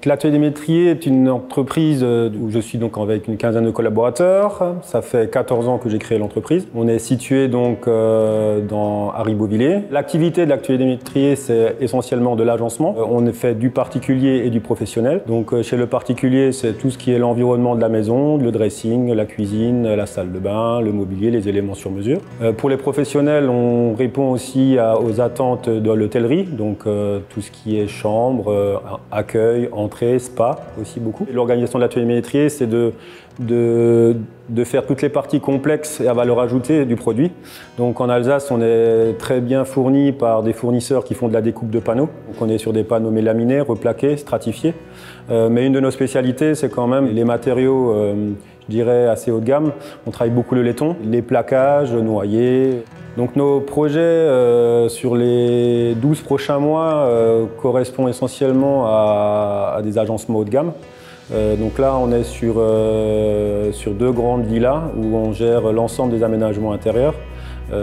L'atelier des métriers est une entreprise où je suis donc avec une quinzaine de collaborateurs. Ça fait 14 ans que j'ai créé l'entreprise. On est situé donc à Ribeauvillé. L'activité de l'atelier des métriers, c'est essentiellement de l'agencement. On fait du particulier et du professionnel. Donc chez le particulier, c'est tout ce qui est l'environnement de la maison, le dressing, la cuisine, la salle de bain, le mobilier, les éléments sur mesure. Pour les professionnels, on répond aussi aux attentes de l'hôtellerie, donc tout ce qui est chambre, accueil, entrée, spa aussi beaucoup. L'organisation de l'atelier métrier, c'est de faire toutes les parties complexes et à valeur ajoutée du produit. Donc en Alsace, on est très bien fourni par des fournisseurs qui font de la découpe de panneaux. Donc on est sur des panneaux mélaminés, replaqués, stratifiés. Mais une de nos spécialités, c'est quand même les matériaux, je dirais, assez haut de gamme. On travaille beaucoup le laiton, les plaquages, noyés. Donc nos projets sur les 12 prochains mois correspondent essentiellement à des agencements haut de gamme. Donc là, on est sur 2 grandes villas où on gère l'ensemble des aménagements intérieurs. Donc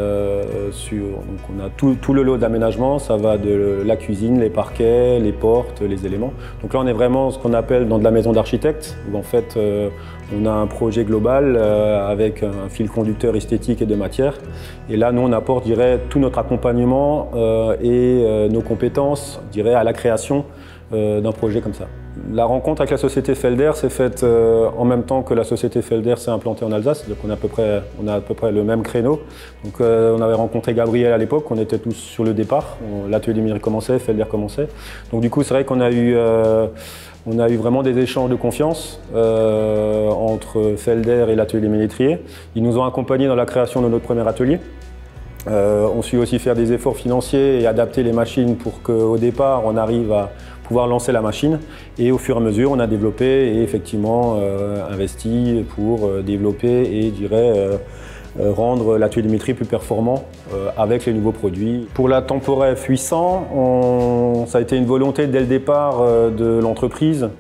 on a tout le lot d'aménagement, ça va de la cuisine, les parquets, les portes, les éléments. Donc là on est vraiment ce qu'on appelle dans de la maison d'architecte, où en fait on a un projet global avec un fil conducteur esthétique et de matière. Et là nous on apporte, je dirais, tout notre accompagnement et nos compétences, je dirais, à la création d'un projet comme ça. La rencontre avec la société Felder s'est faite en même temps que la société Felder s'est implantée en Alsace, donc on a à peu près le même créneau. Donc on avait rencontré Gabriel à l'époque, on était tous sur le départ, l'atelier des métriers commençait, Felder commençait. Donc du coup c'est vrai qu'on a eu vraiment des échanges de confiance entre Felder et l'atelier des métriers. Ils nous ont accompagnés dans la création de notre premier atelier. On suit aussi faire des efforts financiers et adapter les machines pour qu'au départ on arrive à pouvoir lancer la machine, et au fur et à mesure on a développé et effectivement investi pour développer et je dirais rendre l'atelier des métriers plus performant avec les nouveaux produits. Pour la Temporef 800, ça a été une volonté dès le départ de l'entreprise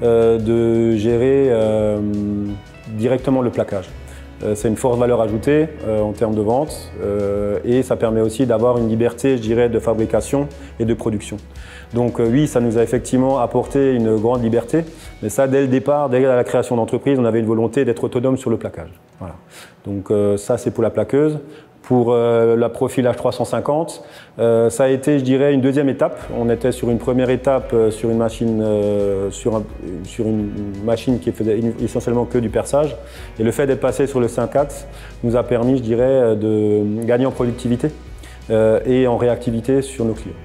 de gérer directement le plaquage. C'est une forte valeur ajoutée en termes de vente et ça permet aussi d'avoir une liberté, je dirais, de fabrication et de production. Donc oui, ça nous a effectivement apporté une grande liberté, mais ça dès le départ, dès la création d'entreprise, on avait une volonté d'être autonome sur le plaquage. Voilà. Donc ça c'est pour la plaqueuse. Pour la profilage 350, ça a été, je dirais, une deuxième étape. On était sur une première étape sur une machine, qui faisait essentiellement que du perçage. Et le fait d'être passé sur le 5.4 nous a permis, je dirais, de gagner en productivité et en réactivité sur nos clients.